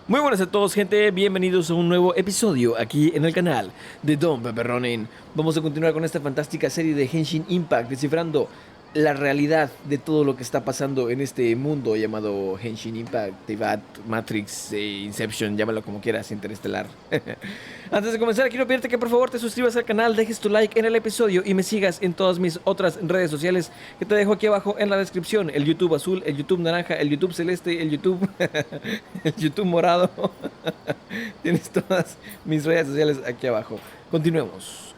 Muy buenas a todos, gente, bienvenidos a un nuevo episodio aquí en el canal de Don Pepperronin. Vamos a continuar con esta fantástica serie de Genshin Impact, descifrando la realidad de todo lo que está pasando en este mundo llamado Genshin Impact, Tivat, Matrix, Inception, llámalo como quieras, interestelar. Antes de comenzar, quiero pedirte que por favor te suscribas al canal, dejes tu like en el episodio y me sigas en todas mis otras redes sociales que te dejo aquí abajo en la descripción. El YouTube azul, el YouTube naranja, el YouTube celeste, el YouTube el YouTube morado. Tienes todas mis redes sociales aquí abajo. Continuemos.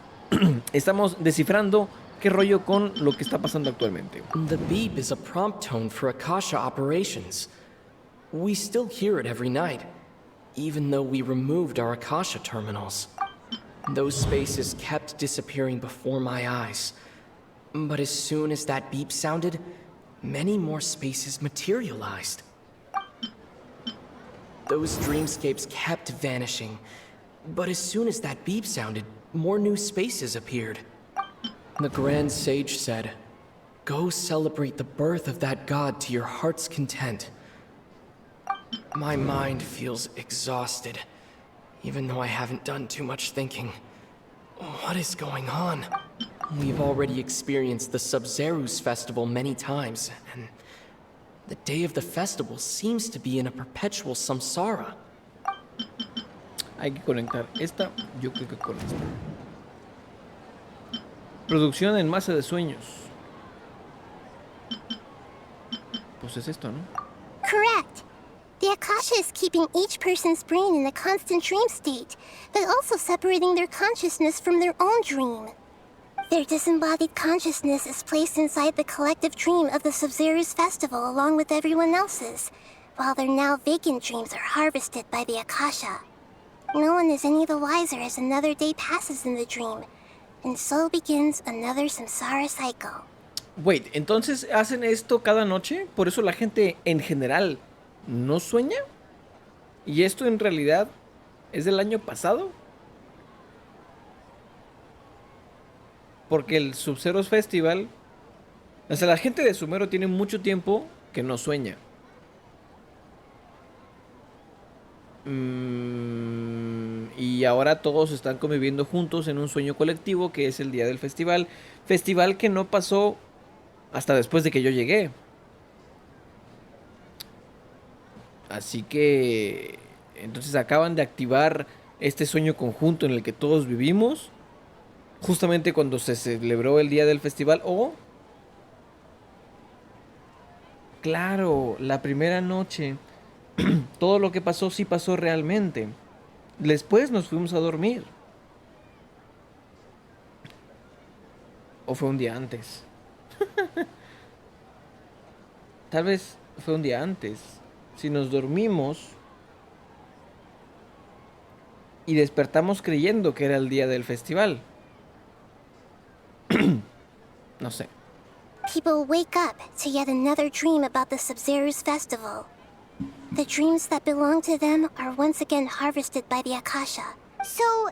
Estamos descifrando qué rollo con lo que está pasando actualmente. The beep is a prompt tone for Akasha operations. We still hear it every night, even though we removed our Akasha terminals. Those spaces kept disappearing before my eyes. But as soon as that beep sounded, many more spaces materialized. Those dreamscapes kept vanishing, but as soon as that beep sounded, more new spaces appeared. The Grand Sage said, "Go celebrate the birth of that god to your heart's content." My mind feels exhausted, even though I haven't done too much thinking. What is going on? We've already experienced the Sub-Zerus festival many times, and the day of the festival seems to be in a perpetual samsara. Hay que conectar esta, yo creo que con esta. Producción en masa de sueños. Pues es esto, ¿no? Correct. The Akasha is keeping each person's brain in a constant dream state, but also separating their consciousness from their own dream. Their disembodied consciousness is placed inside the collective dream of the Sub-Zerus festival along with everyone else's, while their now vacant dreams are harvested by the Akasha. No one is any the wiser as another day passes in the dream, and so begins another samsara cycle. Wait, entonces hacen esto cada noche, por eso la gente en general no sueña. ¿Y esto en realidad es del año pasado? Porque el Sub-Zeros Festival, o sea, la gente de Sumero tiene mucho tiempo que no sueña. Y ahora todos están conviviendo juntos en un sueño colectivo que es el día del festival. Festival que no pasó hasta después de que yo llegué. Así que entonces acaban de activar este sueño conjunto en el que todos vivimos justamente cuando se celebró el día del festival. O claro, la primera noche todo lo que pasó sí pasó realmente. Después nos fuimos a dormir. ¿O fue un día antes? Tal vez fue un día antes. Si nos dormimos y despertamos creyendo que era el día del festival. No sé. People wake up to yet another dream about the Sub-Zerus festival. The dreams that belong to them are once again harvested by the Akasha. So,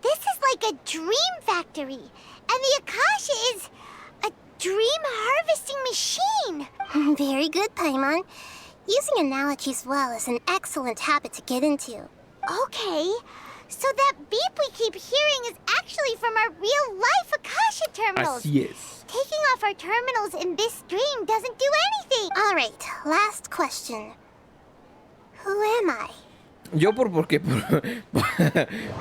this is like a dream factory, and the Akasha is a dream harvesting machine. Very good, Paimon. Using analogies well is an excellent habit to get into. Okay, so that beep we keep hearing is actually from our real-life Akasha terminals. Así es. Taking off our terminals in this dream doesn't do anything. All right, last question. Who am I? Yo porque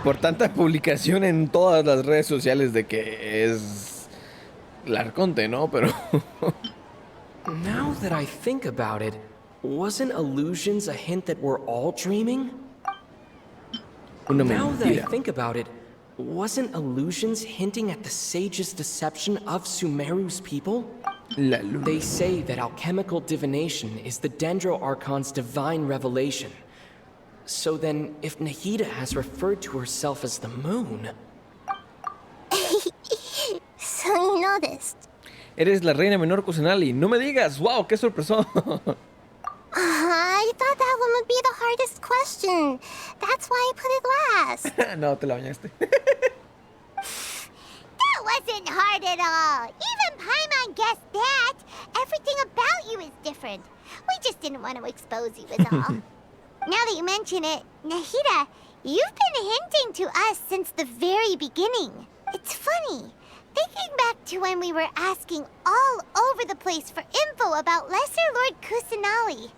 por tanta publicación en todas las redes sociales de que es la Arconte, ¿no? Pero Now that I think about it, wasn't illusions a hint that we're all dreaming? una Now that I mentira. think about it, wasn't illusions hinting at the sage's deception of Sumeru's people? La luna. They say that alchemical divination is the Dendro Archon's divine revelation. So then, if Nahida has referred to herself as the moon... So you noticed. Eres la reina menor Kusanali. No me digas. Wow, qué sorpresa. I thought that one would be the hardest question. That's why I put it last. No, te la bañaste. That wasn't hard at all. Even Paimon guessed that. Everything about you is different. We just didn't want to expose you is all. Now that that you mention it, Nahida, you've been hinting to us since the very beginning. It's funny. Thinking back to when we were asking all over the place for info about Lesser Lord Kusanali.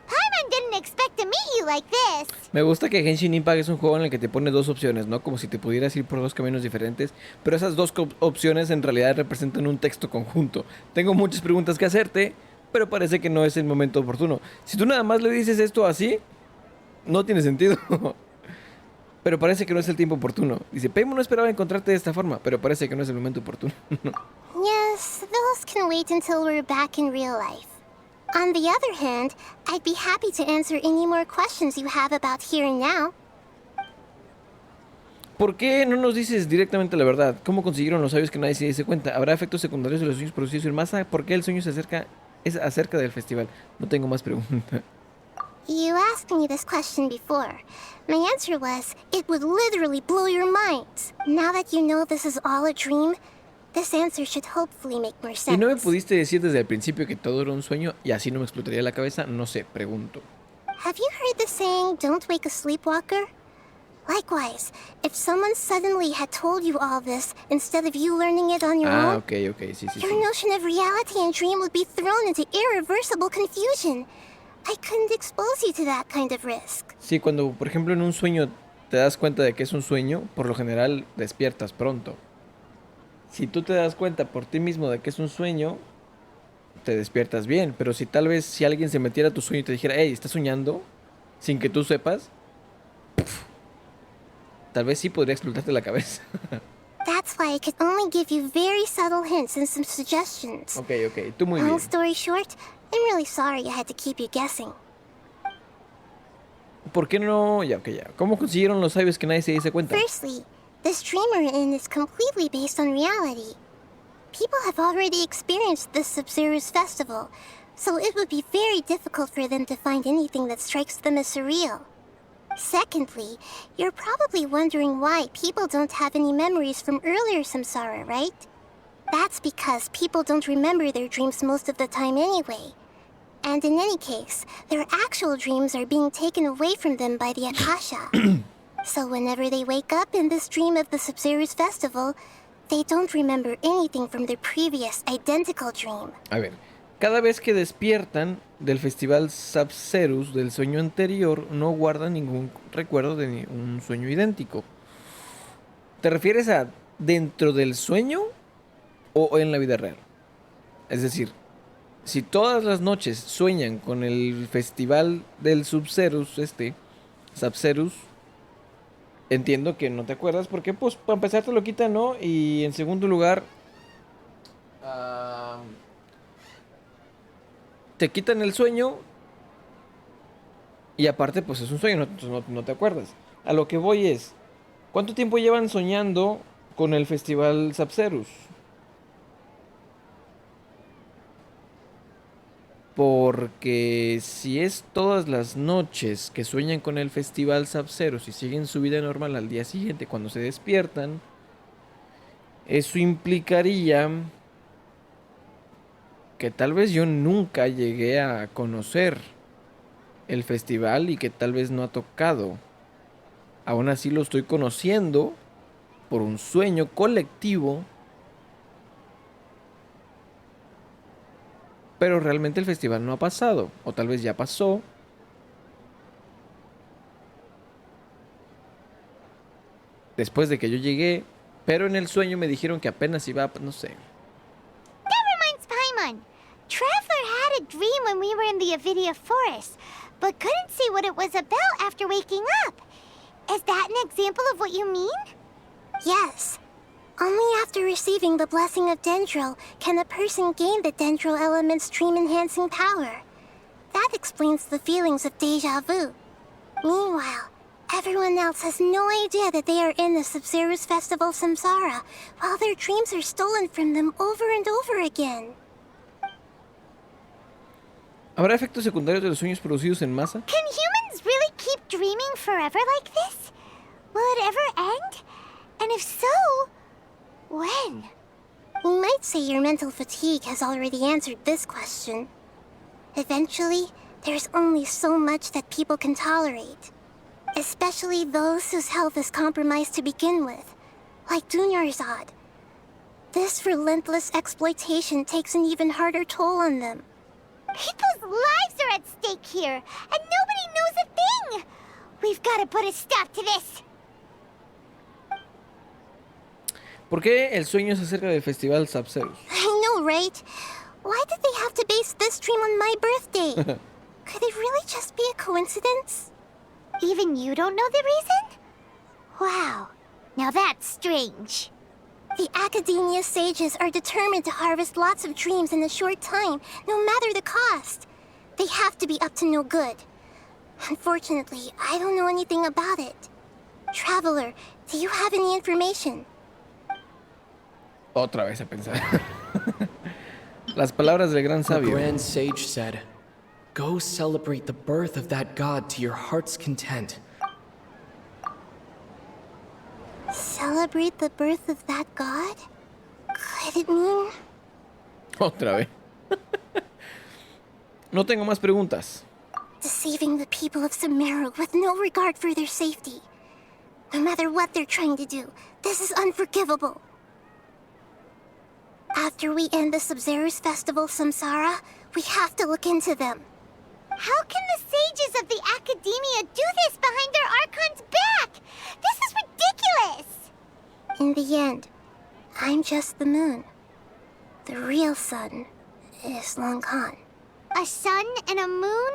Paimon didn't expect to meet you like this. Me gusta que Genshin Impact es un juego en el que te pone dos opciones, ¿no? Como si te pudieras ir por dos caminos diferentes. Pero esas dos opciones en realidad representan un texto conjunto. Tengo muchas preguntas que hacerte, pero parece que no es el momento oportuno. Si tú nada más le dices esto así, no tiene sentido. Pero parece que no es el tiempo oportuno. Dice, Paimon no esperaba encontrarte de esta forma, pero parece que no es el momento oportuno. Yes, those can wait until we're back in real life. On the other hand, I'd be happy to answer any more questions you have about here and now. ¿Por qué no nos dices directamente la verdad? ¿Cómo consiguieron los sabios que nadie se diese cuenta? ¿Habrá efectos secundarios de los sueños producidos en masa? ¿Por qué el sueño es acerca del festival? No tengo más preguntas. You asked me this question before. My answer was, it would literally blow your minds. Now that you know this is all a dream, this answer should hopefully make more sense. ¿Y no me pudiste decir desde el principio que todo era un sueño y así no me explotaría la cabeza? No sé, pregunto. Have you heard the saying, don't wake a sleepwalker? Likewise, if someone suddenly had told you all this instead of you learning it on your own, Ok, sí. your notion of reality and dream would be thrown into irreversible confusion. I couldn't expose you to that kind of risk. Sí, cuando por ejemplo en un sueño te das cuenta de que es un sueño, por lo general despiertas pronto. Si tú te das cuenta por ti mismo de que es un sueño, te despiertas bien. Pero si tal vez si alguien se metiera a tu sueño y te dijera, hey, ¿estás soñando? Sin que tú sepas, tal vez sí podría explotarte la cabeza. That's why I could only give you very subtle hints and some suggestions. Ok, tú muy bien. Long story short, I'm really sorry I had to keep you guessing. ¿Por qué no? Ya. ¿Cómo consiguieron los sabios que nadie se diese cuenta? Firstly, this dream we're in is completely based on reality. People have already experienced this Sub-Zero's festival, so it would be very difficult for them to find anything that strikes them as surreal. Secondly, you're probably wondering why people don't have any memories from earlier samsara, right? That's because people don't remember their dreams most of the time anyway. And in any case, their actual dreams are being taken away from them by the Akasha. So whenever they wake up in this dream of the Sub-Zero's festival, they don't remember anything from their previous identical dream. A ver, cada vez que despiertan del festival Sub-Zerus del sueño anterior, no guardan ningún recuerdo de un sueño idéntico. ¿Te refieres a dentro del sueño o en la vida real? Es decir, si todas las noches sueñan con el festival del Sub-Zerus, Sub-Zerus, entiendo que no te acuerdas porque, pues, para empezar te lo quitan, ¿no? Y en segundo lugar, te quitan el sueño y aparte, pues, es un sueño, no te acuerdas. A lo que voy es, ¿cuánto tiempo llevan soñando con el festival Sub-Zerus? Porque si es todas las noches que sueñan con el festival Sub-Zerus y siguen su vida normal al día siguiente cuando se despiertan, eso implicaría que tal vez yo nunca llegué a conocer el festival y que tal vez no ha tocado. Aún así lo estoy conociendo por un sueño colectivo. Pero realmente el festival no ha pasado. O tal vez ya pasó. Después de que yo llegué. Pero en el sueño me dijeron que apenas iba a... No sé. That reminds Paimon. Traveler had a dream when we were in the Avidia Forest, but couldn't see what it was about after waking up. Is that an example of what you mean? Yes. Only after receiving the blessing of Dendro can a person gain the Dendro element's dream-enhancing power. That explains the feelings of déjà vu. Meanwhile, everyone else has no idea that they are in the Sub-Zero's festival Samsara, while their dreams are stolen from them over and over again. ¿Habrá efectos secundarios de los sueños producidos en masa? Can humans really keep dreaming forever like this? Will it ever end? And if so, when? We might say your mental fatigue has already answered this question. Eventually, There's only so much that people can tolerate. Especially those whose health is compromised to begin with, like Dunyarzad. This relentless exploitation takes an even harder toll on them. People's lives are at stake here, and nobody knows a thing! We've got to put a stop to this! ¿Por qué el sueño es acerca del festival Sapseus? I know, right? Why did they have to base this dream on my birthday? Could it really just be a coincidence? Even you don't know the reason? Wow, now that's strange. The Academia sages are determined to harvest lots of dreams in a short time, no matter the cost. They have to be up to no good. Unfortunately, I don't know anything about it. Traveler, do you have any information? Otra vez a pensar. Las palabras del gran The sabio. grand sage said, "Go celebrate the birth of that god to your heart's content." Celebrate the birth of that god? Could it mean... Otra vez. No tengo más preguntas. deceiving the people of Sumeru with no regard for their safety? No matter what they're trying to do, this is unforgivable. After we end the Sabzerus festival Samsara, we have to look into them. How can the sages of the Academia do this behind their Archon's back? This is ridiculous! In the end, I'm just the moon. The real sun is long gone. A sun and a moon?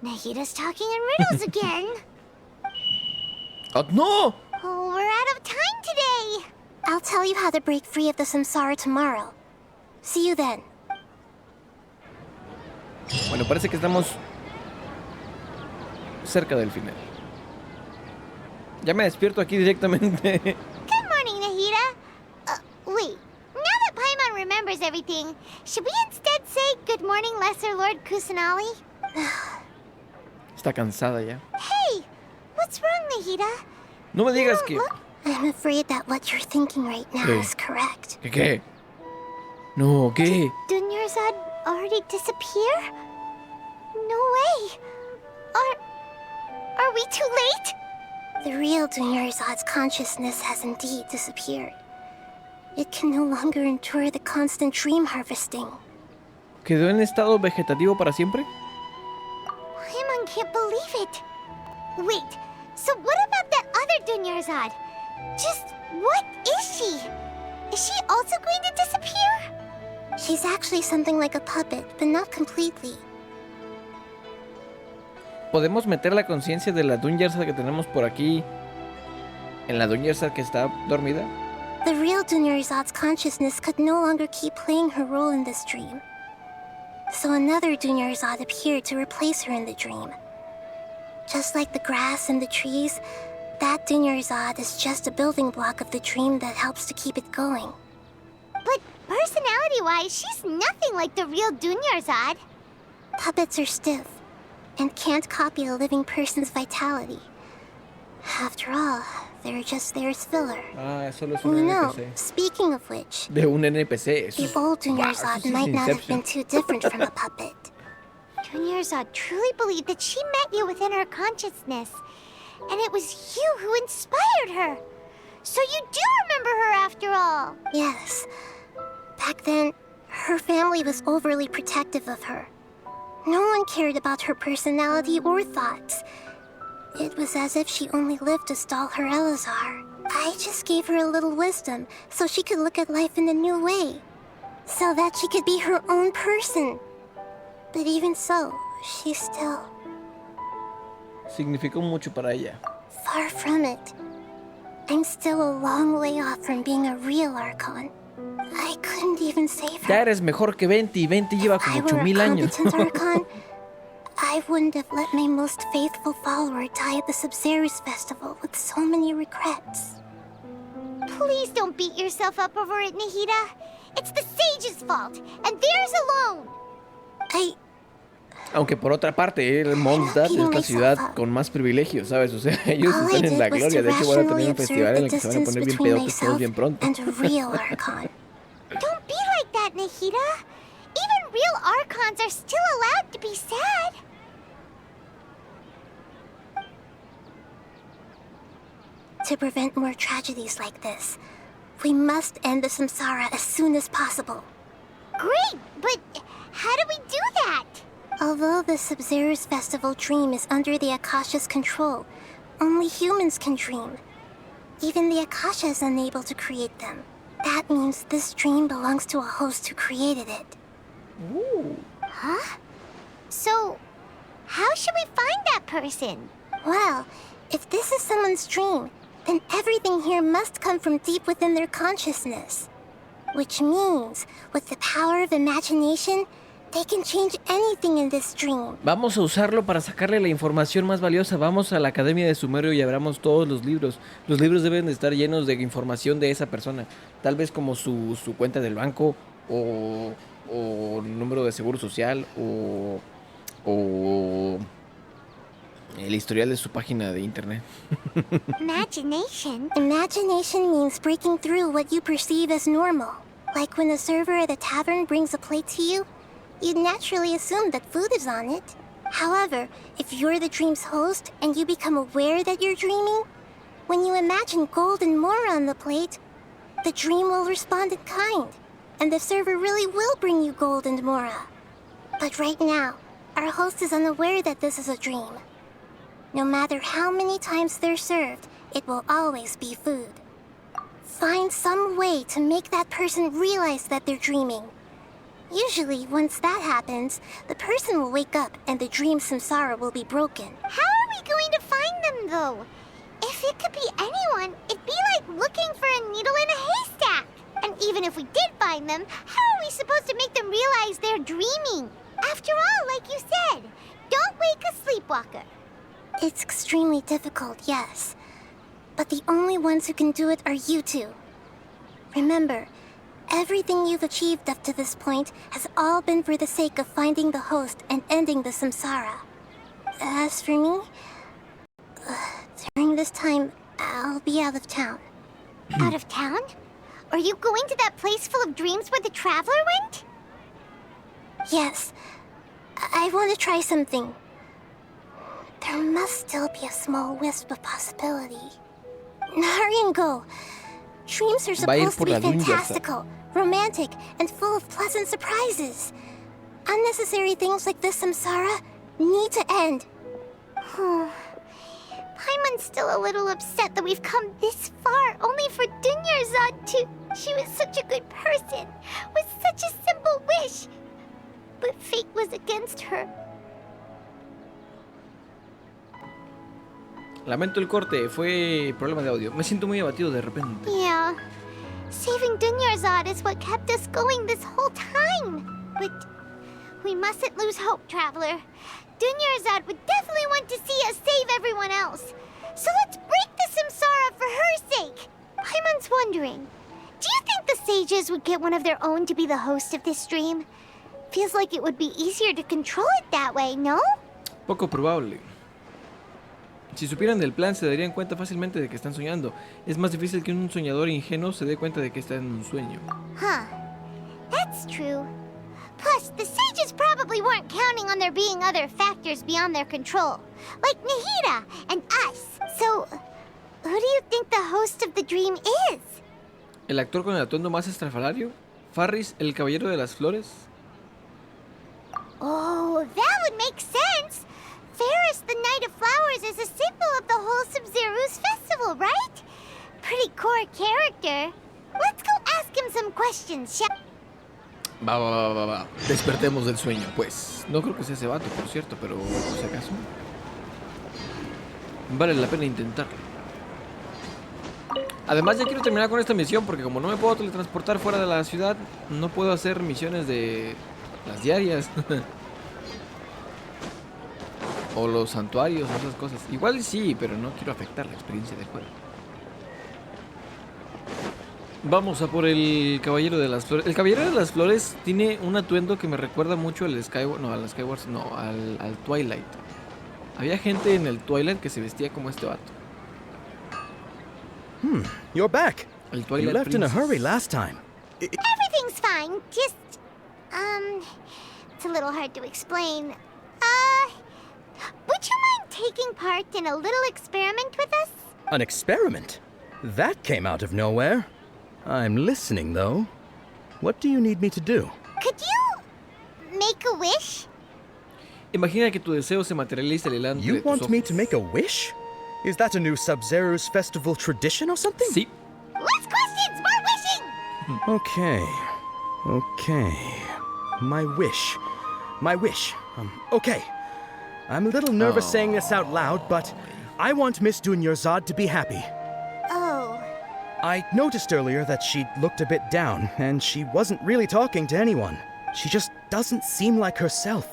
Nahita's talking in riddles again. ¡Oh, no! Oh, we're out of time today. I'll tell you how to break free of the Samsara tomorrow. See you then. Bueno, parece que estamos cerca del final. Ya me despierto aquí directamente. Good morning, Nahita. Wait. Now that Paimon remembers everything, should we instead say good morning, Lesser Lord Kusanali? Está cansada ya. Hey, what's wrong, Nahita? No me digas You que... don't look- I'm afraid that what you're thinking right now Hey. is correct. ¿Qué? No, ¿qué? Dunyarzad already disappear? No way. Are we too late? The real Dunyarzad's consciousness has indeed disappeared. It can no longer endure the constant dream harvesting. ¿Quedó en estado vegetativo para siempre? Paimon can't believe it. Wait, so what about that other Dunyarzad? Just what is she? Is she also going to disappear? She's actually something like a puppet, but not completely. ¿Podemos meter la conciencia de la Dunyarzad que tenemos por aquí en la Dunyarzad que está dormida? The real Dunyarzad's consciousness could no longer keep playing her role in this dream. So another Dunyarzad appeared to replace her in the dream. Just like the grass and the trees, that Dunyarzad is just a building block of the dream that helps to keep it going. But personality-wise, she's nothing like the real Dunyarzad. Puppets are stiff and can't copy a living person's vitality. After all, they're just there as filler. Ah, solo es You un know, NPC. speaking of which, De un NPC. Eso the es... old Wow, Dunyarzad eso sí es might not have Inception. been too different from a puppet. Dunyarzad truly believed that she met you within her consciousness. And it was you who inspired her. So you do remember her after all. Yes. Back then, her family was overly protective of her. No one cared about her personality or thoughts. It was as if she only lived to stall her Elazar. I just gave her a little wisdom so she could look at life in a new way. So that she could be her own person. But even so, she's still Significó mucho para ella. far from it. I'm still a long way off from being a real Archon. I couldn't even save her. Ya eres mejor que Venti y Venti lleva If I como were a 8000 años. competent Archon, I wouldn't have let my most faithful follower die at the Sabzerus festival with so many regrets. Please don't beat yourself up over it, Nahita. It's the sage's fault, and theirs alone. Aunque por otra parte, Mondstadt es la ciudad con más privilegios, ¿sabes? O sea, ellos All I están en la did was gloria. to De hecho, van a rationally tener un observe festival en the el que se van a distance poner bien between pedotes todos myself bien pronto. and a real Archon. Don't be like that, Nahita. Even real Archons are still allowed to be sad. To prevent more tragedies like this, we must end the samsara as soon as possible. Great, but how do we do that? Although the Sub-Zero's festival dream is under the Akasha's control, only humans can dream. Even the Akasha is unable to create them. That means this dream belongs to a host who created it. Ooh. Huh? So, how should we find that person? Well, if this is someone's dream, then everything here must come from deep within their consciousness. Which means, with the power of imagination, they can change anything in this dream. Vamos a usarlo para sacarle la información más valiosa. Vamos a la Academia de Sumerio y abramos todos los libros. Los libros deben de estar llenos de información de esa persona. Tal vez como su cuenta del banco o número de seguro social o el historial de su página de internet. Imagination? Imagination means breaking through what you perceive as normal. Like when a server at a tavern brings a plate to you, you'd naturally assume that food is on it. However, if you're the dream's host and you become aware that you're dreaming, when you imagine gold and more on the plate, the dream will respond in kind, and the server really will bring you gold and mora. But right now, our host is unaware that this is a dream. No matter how many times they're served, it will always be food. Find some way to make that person realize that they're dreaming. Usually, once that happens, the person will wake up and the dream samsara will be broken. How are we going to find them, though? If it could be anyone, it'd be like looking for a needle in a haystack. And even if we did find them, how are we supposed to make them realize they're dreaming? After all, like you said, don't wake a sleepwalker. It's extremely difficult, yes. But the only ones who can do it are you two. Remember, everything you've achieved up to this point has all been for the sake of finding the host and ending the samsara. As for me, during this time, I'll be out of town. Out of town? Are you going to that place full of dreams where the traveler went? Yes, I want to try something. There must still be a small wisp of possibility. Hurry and go. Dreams are Va a ir supposed to por be la luna, fantastical, romantic, and full of pleasant surprises. Unnecessary things like this samsara need to end. Paimon's still a little upset that we've come this far only for Dunyarzad to... She was such a good person, with such a simple wish. But fate was against her. Lamento el corte, fue problema de audio. Me siento muy abatido de repente. Yeah. Saving Dunyarzad is what kept us going this whole time. But we mustn't lose hope, Traveler. Dunyarzad would definitely want to see us save everyone else. So let's break the samsara for her sake. Paimon's wondering, do you think the sages would get one of their own to be the host of this dream? Feels like it would be easier to control it that way, no? Poco probable. Si supieran del plan, se darían cuenta fácilmente de que están soñando. Es más difícil que un soñador ingenuo se dé cuenta de que está en un sueño. Huh. That's true. Plus, the sages probably weren't counting on there being other factors beyond their control, like Nahida and us. So, who do you think the host of the dream is? ¿El actor con el atuendo más estrafalario? ¿Farris, el caballero de las flores? Oh, that would make sense. Ferris, the Knight of Flowers, is a symbol of the whole Sub-Zero's festival, right? Pretty core character. Let's go ask him some questions, shall... Va. Despertemos del sueño, pues. No creo que sea ese vato, por cierto, pero por si acaso. Vale la pena intentarlo. Además, ya quiero terminar con esta misión, porque como no me puedo teletransportar fuera de la ciudad, no puedo hacer misiones de las diarias. O los santuarios, o esas cosas. Igual sí, pero no quiero afectar la experiencia del juego. Vamos a por el Caballero de las Flores. El Caballero de las Flores tiene un atuendo que me recuerda mucho al Skyward... No, al Skyward... No, al Twilight. Había gente en el Twilight que se vestía como este vato. You're back. El Twilight You left in a Princess. hurry last time. Everything's fine. Just, It's a little hard to explain. Would you mind taking part in a little experiment with us? An experiment? That came out of nowhere. I'm listening, though. What do you need me to do? Could you make a wish? Imagina que tu deseo se materializa delante de You tus want me ojos. to make a wish? Is that a new Sub-Zero's festival tradition or something? Sí. Less questions, more wishing! Okay. My wish. Okay. I'm a little nervous saying this out loud, but I want Miss Dunyarzad to be happy. Oh. I noticed earlier that she looked a bit down, and she wasn't really talking to anyone. She just doesn't seem like herself.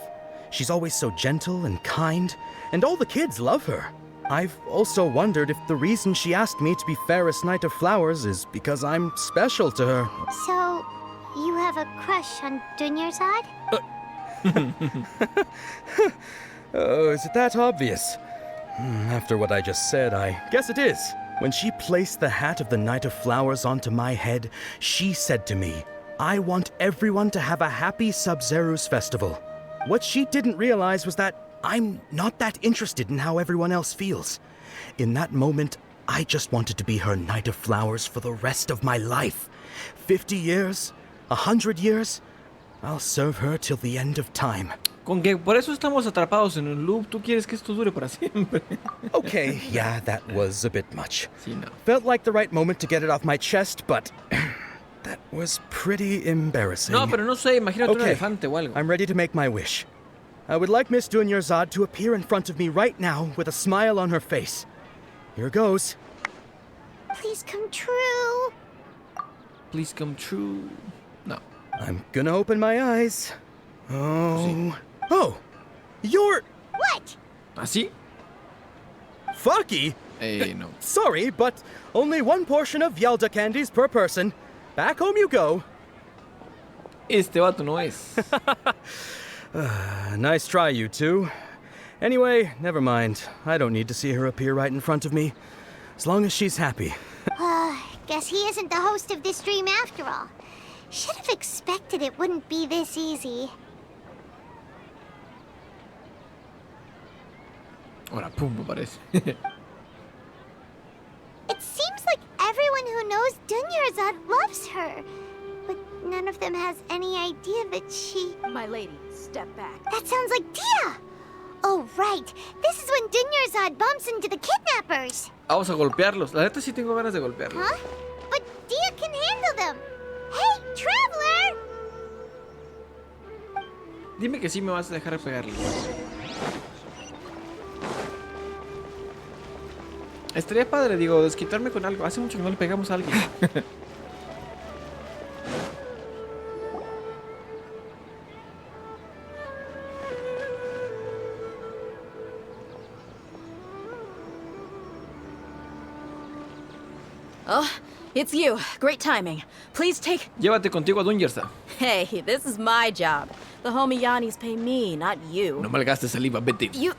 She's always so gentle and kind, and all the kids love her. I've also wondered if the reason she asked me to be Fairest Knight of Flowers is because I'm special to her. So, you have a crush on Dunyarzad? Oh, is it that obvious? After what I just said, I guess it is. When she placed the hat of the Knight of Flowers onto my head, she said to me, I want everyone to have a happy Sub-Zero's festival. What she didn't realize was that I'm not that interested in how everyone else feels. In that moment, I just wanted to be her Knight of Flowers for the rest of my life. 50 years, 100 years, I'll serve her till the end of time. Con que por eso estamos atrapados en un loop, tú quieres que esto dure para siempre. Okay, yeah, that was a bit much. Sí, no. Felt like the right moment to get it off my chest, but that was pretty embarrassing. No, pero no sé, imagínate un Okay, elefante o algo. I'm ready to make my wish. I would like Miss Dunyarzad to appear in front of me right now with a smile on her face. Here goes. Please come true. Please come true. No. I'm gonna open my eyes. Oh, you're What? ¿Así? Fucky. No. Sorry, but only one portion of Yelda candies per person. Back home you go. Este vato no es. Nice try, you two. Anyway, never mind. I don't need to see her appear right in front of me. As long as she's happy. Guess he isn't the host of this dream after all. Should have expected it wouldn't be this easy. Ahora, pum, aparece. It seems like everyone who knows Dunyarzad loves her. But none of them has any idea that she... My lady, step back. That sounds like Dia! Oh, right. This is when Dunyarzad bumps into the kidnappers. Vamos a golpearlos. La neta sí tengo ganas de golpearlos. Huh? But Dia can handle them. Hey, Traveler! Dime que sí me vas a dejar pegarle. Estaría padre, digo, desquitarme con algo. Hace mucho que no le pegamos a alguien. Oh, it's you. Great timing. Please take... Llévate contigo a Dunyarzad. Hey, this is my job. The homie Yannis pay me, not you. No malgastes saliva, vete. You...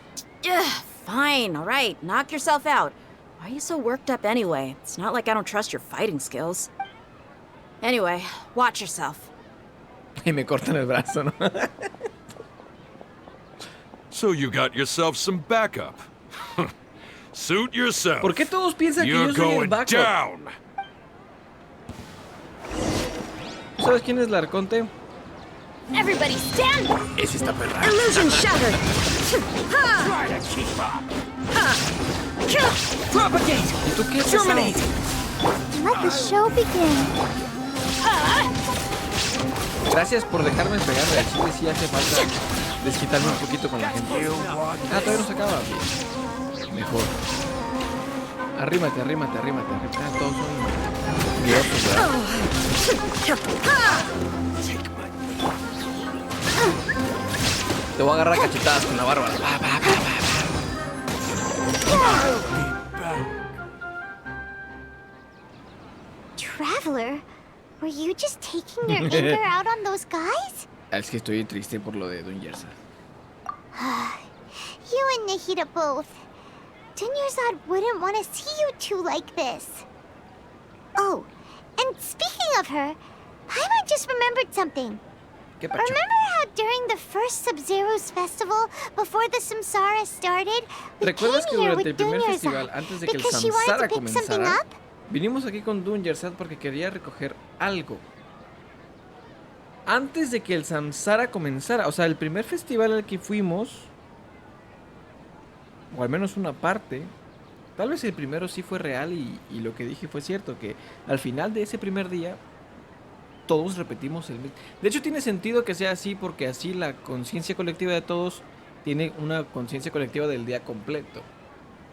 Fine, all right. Knock yourself out. Why are you so worked up anyway? It's not like I don't trust your fighting skills. Anyway, watch yourself. Y me cortan el brazo, ¿no? So you got yourself some backup. Suit yourself. ¿Por qué todos piensan que You're yo soy el going backup? down. ¿Sabes quién es la Arconte? Everybody stand! Ese está perra. Illusion shattered! Try to keep up. Propagate! ¿Y tú qué? Terminate! Let the show begin. Gracias por dejarme pegarle. Al chile sí hace falta desquitarme un poquito con la gente. Ah, todavía no se acaba. Mejor. Arrímate. Ah, todos son idiotas, ¿verdad? Te voy a agarrar cachetadas con la bárbara. Traveler, were you just taking your anger out on those guys? Es que estoy triste por lo de Dunyarzad. You and Nahida both. Dunyarzad wouldn't want to see you two like this. Oh, and speaking of her, Paimon just remembered something. ¿Qué pacho? Remember how during the first Sub-Zero's festival, before the Samsara started, we came ¿Recuerdas que here durante el with primer Dunyarzad festival, antes de que el because she wanted Samsara to pick something comenzara, up? vinimos aquí con Dunyarzad porque quería recoger algo? Antes de que el Samsara comenzara, o sea, el primer festival al que fuimos, o al menos una parte, tal vez el primero sí fue real y lo que dije fue cierto, que al final de ese primer día todos repetimos el mismo. De hecho tiene sentido que sea así porque así la conciencia colectiva de todos tiene una conciencia colectiva del día completo.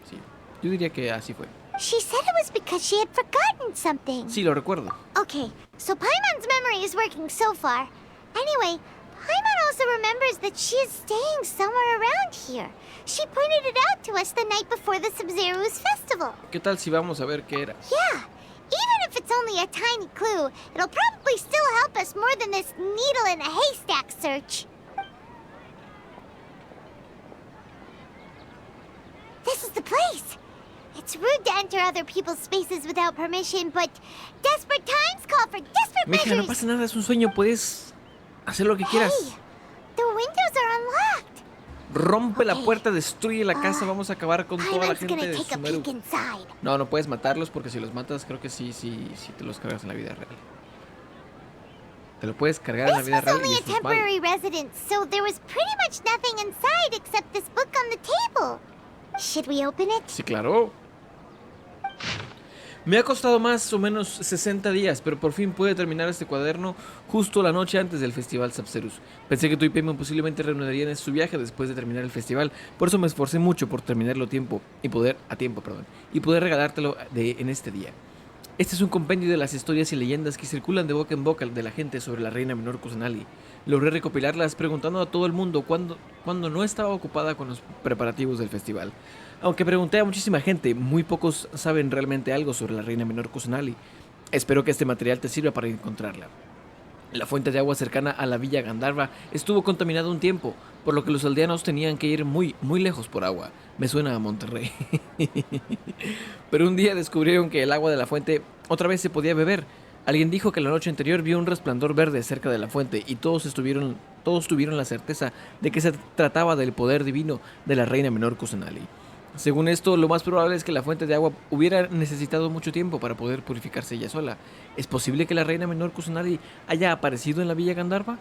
Sí, yo diría que así fue. She said it was because she had forgotten something. Sí, lo recuerdo. Okay, so Paimon's memory is working so far. Anyway, Paimon also remembers that she is staying somewhere around here. She pointed it out to us the night before the Sub-Zero's festival. ¿Qué tal si vamos a ver qué era? Yeah, even if it's only a tiny clue, it'll probably still help us more than this needle in a haystack search. This is the place. It's rude to enter other people's spaces without permission, but desperate times call for desperate Mija, no measures. pasa nada, es un sueño, puedes hacer lo que quieras. Hey, the windows are unlocked. Rompe la Ok. puerta, destruye la casa, vamos a acabar con toda la Paimon's gente gonna de take a Sumeru. peek inside. No puedes matarlos porque si los matas creo que sí te los cargas en la vida real. Te lo puedes cargar en la This vida was real y only a eso es malo. temporary residence, so there was pretty much nothing inside except this book on the table. Should we open it? Sí, claro. Me ha costado más o menos 60 días, pero por fin pude terminar este cuaderno justo la noche antes del festival Sabzerus. Pensé que tú y Paimon posiblemente reanudarían su viaje después de terminar el festival, por eso me esforcé mucho por terminarlo a tiempo y poder regalártelo en este día. Este es un compendio de las historias y leyendas que circulan de boca en boca de la gente sobre la reina menor Kusanali. Logré recopilarlas preguntando a todo el mundo cuando no estaba ocupada con los preparativos del festival. Aunque pregunté a muchísima gente, muy pocos saben realmente algo sobre la reina menor Kusanali. Espero que este material te sirva para encontrarla. La fuente de agua cercana a la villa Gandharva estuvo contaminada un tiempo, por lo que los aldeanos tenían que ir muy lejos por agua. Me suena a Monterrey. Pero un día descubrieron que el agua de la fuente otra vez se podía beber. Alguien dijo que la noche anterior vio un resplandor verde cerca de la fuente y todos tuvieron la certeza de que se trataba del poder divino de la reina menor Kusanali. Según esto, lo más probable es que la fuente de agua hubiera necesitado mucho tiempo para poder purificarse ella sola. ¿Es posible que la reina menor Kusanali haya aparecido en la villa Gandharva?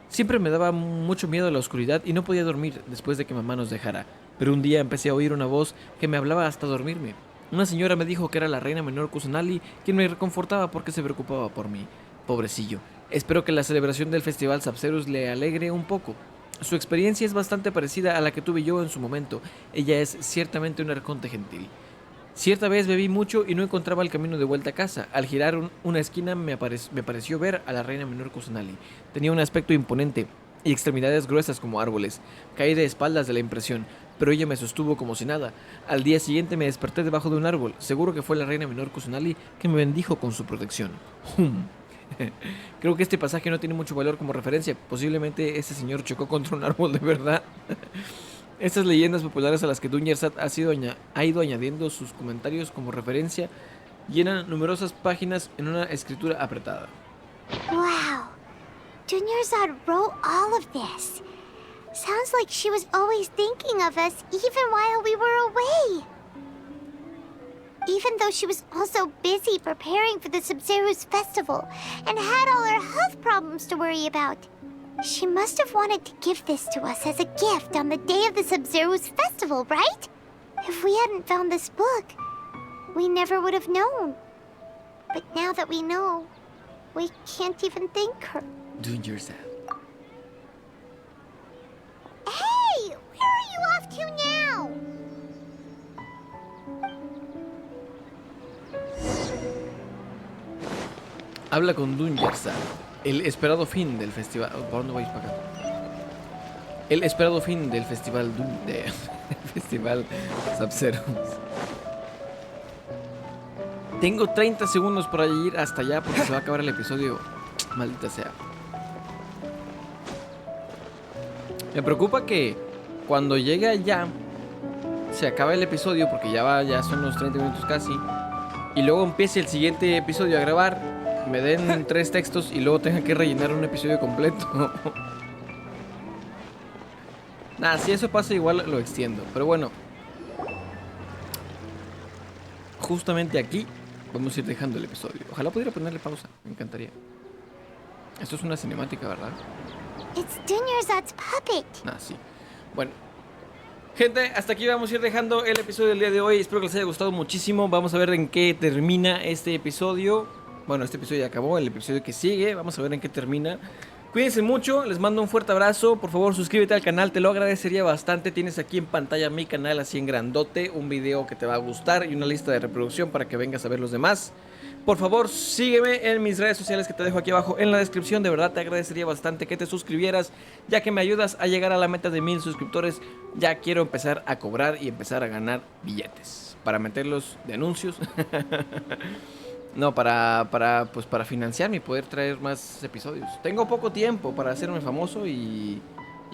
Siempre me daba mucho miedo la oscuridad y no podía dormir después de que mamá nos dejara. Pero un día empecé a oír una voz que me hablaba hasta dormirme. Una señora me dijo que era la reina menor Kusanali quien me reconfortaba porque se preocupaba por mí. Pobrecillo. Espero que la celebración del festival Sabzerus le alegre un poco. Su experiencia es bastante parecida a la que tuve yo en su momento. Ella es ciertamente un arconte gentil. Cierta vez bebí mucho y no encontraba el camino de vuelta a casa. Al girar una esquina me pareció ver a la reina menor Kusanali. Tenía un aspecto imponente y extremidades gruesas como árboles. Caí de espaldas de la impresión, pero ella me sostuvo como si nada. Al día siguiente me desperté debajo de un árbol. Seguro que fue la reina menor Kusanali que me bendijo con su protección. Creo que este pasaje no tiene mucho valor como referencia. Posiblemente ese señor chocó contra un árbol de verdad. Estas leyendas populares a las que Dunyarzad ha ido añadiendo sus comentarios como referencia llenan numerosas páginas en una escritura apretada. Wow. Dunyarzad wrote all of this. Sounds like she was always thinking of us even while we were away. Even though she was also busy preparing for the Sub-Zero's festival and had all her health problems to worry about. She must have wanted to give this to us as a gift on the day of the Sub-Zero's festival, right? If we hadn't found this book, we never would have known. But now that we know, we can't even thank her. Dunyarzad. Hey! Where are you off to now? Habla con Dunyarzad. El esperado fin del festival. ¿Por dónde vais para acá? El esperado fin del festival festival Sabzerus. Tengo 30 segundos para ir hasta allá porque se va a acabar el episodio. Maldita sea. Me preocupa que cuando llegue allá se acabe el episodio porque ya son los 30 minutos casi. Y luego empiece el siguiente episodio a grabar me den 3 textos y luego tenga que rellenar un episodio completo. Nada, si eso pasa igual lo extiendo. Pero bueno, justamente aquí vamos a ir dejando el episodio. Ojalá pudiera ponerle pausa, me encantaría. Esto es una cinemática, ¿verdad? It's Dunyarzad's puppet. Ah, sí. Bueno, gente, hasta aquí vamos a ir dejando el episodio del día de hoy. Espero que les haya gustado muchísimo. Vamos a ver en qué termina este episodio. Bueno, este episodio ya acabó. El episodio que sigue, vamos a ver en qué termina. Cuídense mucho, les mando un fuerte abrazo. Por favor, suscríbete al canal, te lo agradecería bastante. Tienes aquí en pantalla mi canal así en grandote, un video que te va a gustar y una lista de reproducción para que vengas a ver los demás. Por favor, sígueme en mis redes sociales que te dejo aquí abajo en la descripción. De verdad te agradecería bastante que te suscribieras, ya que me ayudas a llegar a la meta de 1000 suscriptores. Ya quiero empezar a cobrar y empezar a ganar billetes para meterlos de anuncios. No, para financiarme y poder traer más episodios. Tengo poco tiempo para hacerme famoso y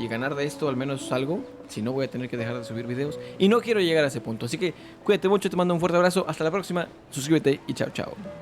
ganar de esto al menos algo. Si no, voy a tener que dejar de subir videos. Y no quiero llegar a ese punto. Así que cuídate mucho, te mando un fuerte abrazo. Hasta la próxima. Suscríbete y chao, chao.